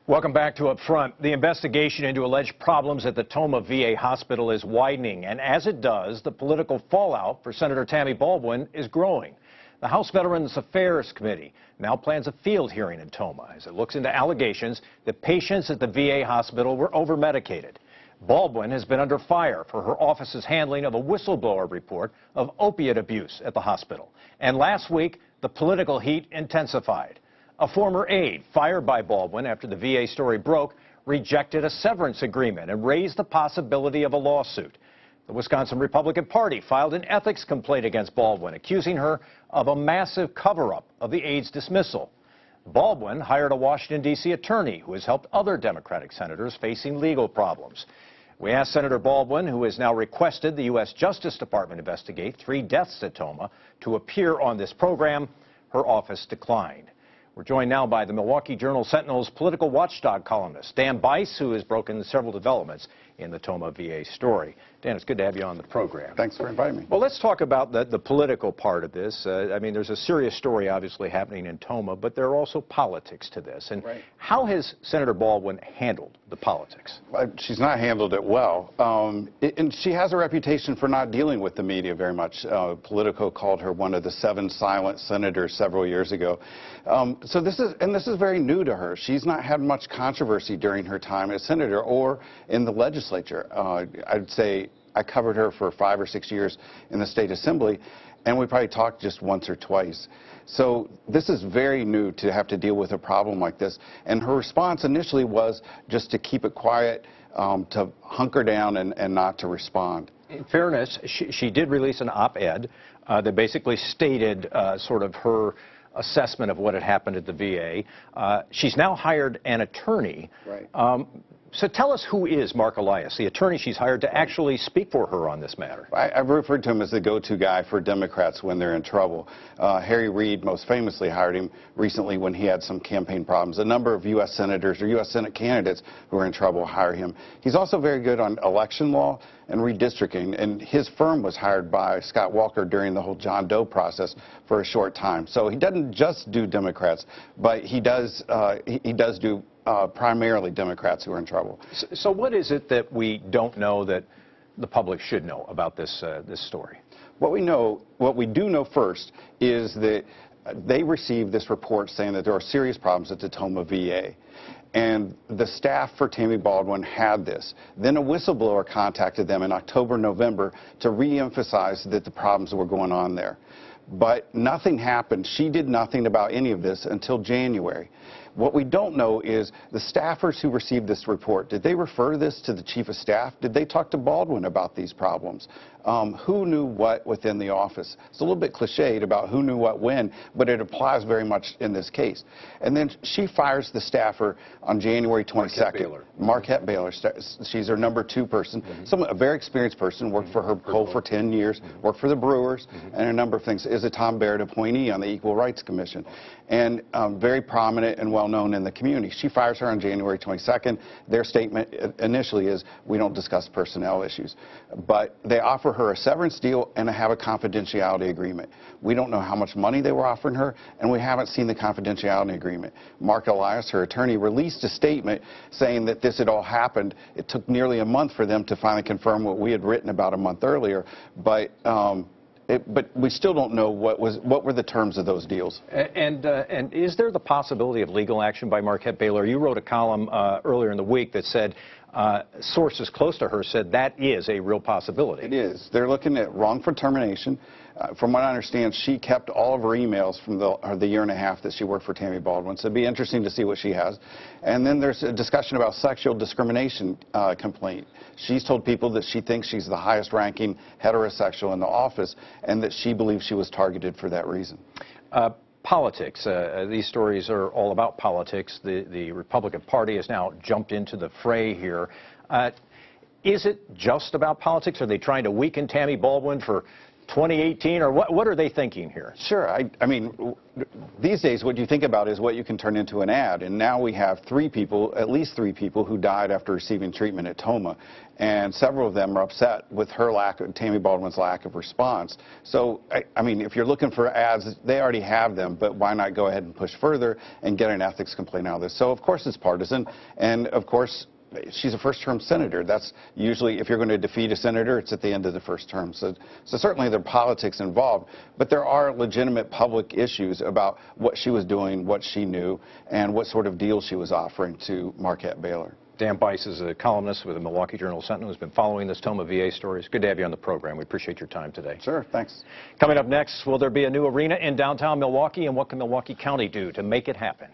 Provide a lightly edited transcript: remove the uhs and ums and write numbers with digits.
Welcome back to Up Front. The investigation into alleged problems at the Tomah VA hospital is widening, and as it does, the political fallout for Senator Tammy Baldwin is growing. The House Veterans Affairs Committee now plans a field hearing in Tomah as it looks into allegations that patients at the VA hospital were over-medicated. Baldwin has been under fire for her office's handling of a whistleblower report of opiate abuse at the hospital. And last week, the political heat intensified. A former aide fired by Baldwin after the VA story broke rejected a severance agreement and raised the possibility of a lawsuit. The Wisconsin Republican Party filed an ethics complaint against Baldwin, accusing her of a massive cover-up of the aide's dismissal. Baldwin hired a Washington, D.C. attorney who has helped other Democratic senators facing legal problems. We asked Senator Baldwin, who has now requested the U.S. Justice Department investigate 3 deaths at Tomah, to appear on this program. Her office declined. We're joined now by the Milwaukee Journal-Sentinel's political watchdog columnist, Dan Bice, who has broken several developments in the Tomah VA story. Dan, it's good to have you on the program. Thanks for inviting me. Well, let's talk about the political part of this. I mean, there's a serious story obviously happening in Tomah, but there are also politics to this. And how has Senator Baldwin handled the politics? She's not handled it well. And she has a reputation for not dealing with the media very much. Politico called her one of the 7 silent senators several years ago. So this is very new to her. She's not had much controversy during her time as senator or in the legislature. I'd say I covered her for 5 or 6 years in the state assembly, and we probably talked just once or twice. So this is very new to have to deal with a problem like this. And her response initially was just to keep it quiet, to hunker down and not to respond. In fairness, she did release an op-ed that basically stated sort of her assessment of what had happened at the VA. She's now hired an attorney. Right. So tell us, who is Mark Elias, the attorney she's hired to actually speak for her on this matter? I've referred to him as the go-to guy for Democrats when they're in trouble. Harry Reid most famously hired him recently when he had some campaign problems. A number of U.S. senators or U.S. Senate candidates who are in trouble hire him. He's also very good on election law and redistricting, and his firm was hired by Scott Walker during the whole John Doe process for a short time. So he doesn't just do Democrats, but he does do primarily Democrats who are in trouble. So what is it that we don't know that the public should know about this story? What we do know first is that they received this report saying that there are serious problems at the Tomah VA. And the staff for Tammy Baldwin had this. Then a whistleblower contacted them in October, November to re-emphasize that the problems were going on there. But nothing happened. She did nothing about any of this until January. What we don't know is the staffers who received this report, did they refer this to the chief of staff? Did they talk to Baldwin about these problems? Who knew what within the office? It's a little bit cliched about who knew what when, but it applies very much in this case. And then she fires the staffer on January 22nd. Marquette Baylor. She's her number 2 person. A very experienced person, worked for Herb Kohl for 10 years, worked for the Brewers, and a number of things. Is a Tom Barrett appointee on the Equal Rights Commission, and very prominent and well-known in the community. She fires her on January 22nd. Their statement initially is, we don't discuss personnel issues. But they offer her a severance deal and have a confidentiality agreement. We don't know how much money they were offering her, and we haven't seen the confidentiality agreement. Mark Elias, her attorney, released a statement saying that this had all happened. It took nearly a month for them to finally confirm what we had written about a month earlier, but we still don't know what were the terms of those deals. And is there the possibility of legal action by Marquette Baylor? You wrote a column earlier in the week that said sources close to her said that is a real possibility. It is. They're looking at wrongful termination. From what I understand, she kept all of her emails from the year and a half that she worked for Tammy Baldwin, so it'd be interesting to see what she has. And then there's a discussion about sexual discrimination complaint. She's told people that she thinks she's the highest-ranking heterosexual in the office and that she believes she was targeted for that reason. Politics. These stories are all about politics. The Republican Party has now jumped into the fray here. Is it just about politics? Are they trying to weaken Tammy Baldwin for 2018, or what are they thinking here? Sure. I mean, these days what you think about is what you can turn into an ad. And now we have at least three people who died after receiving treatment at Toma. And several of them are upset with Tammy Baldwin's lack of response. So, I mean, if you're looking for ads, they already have them, but why not go ahead and push further and get an ethics complaint out of this? So, of course, it's partisan. And, of course, she's a first-term senator. That's usually, if you're going to defeat a senator, it's at the end of the first term. So certainly there are politics involved, but there are legitimate public issues about what she was doing, what she knew, and what sort of deal she was offering to Marquette Baylor. Dan Bice is a columnist with the Milwaukee Journal-Sentinel who's been following this Toma VA story. It's good to have you on the program. We appreciate your time today. Sure, thanks. Coming up next, will there be a new arena in downtown Milwaukee, and what can Milwaukee County do to make it happen?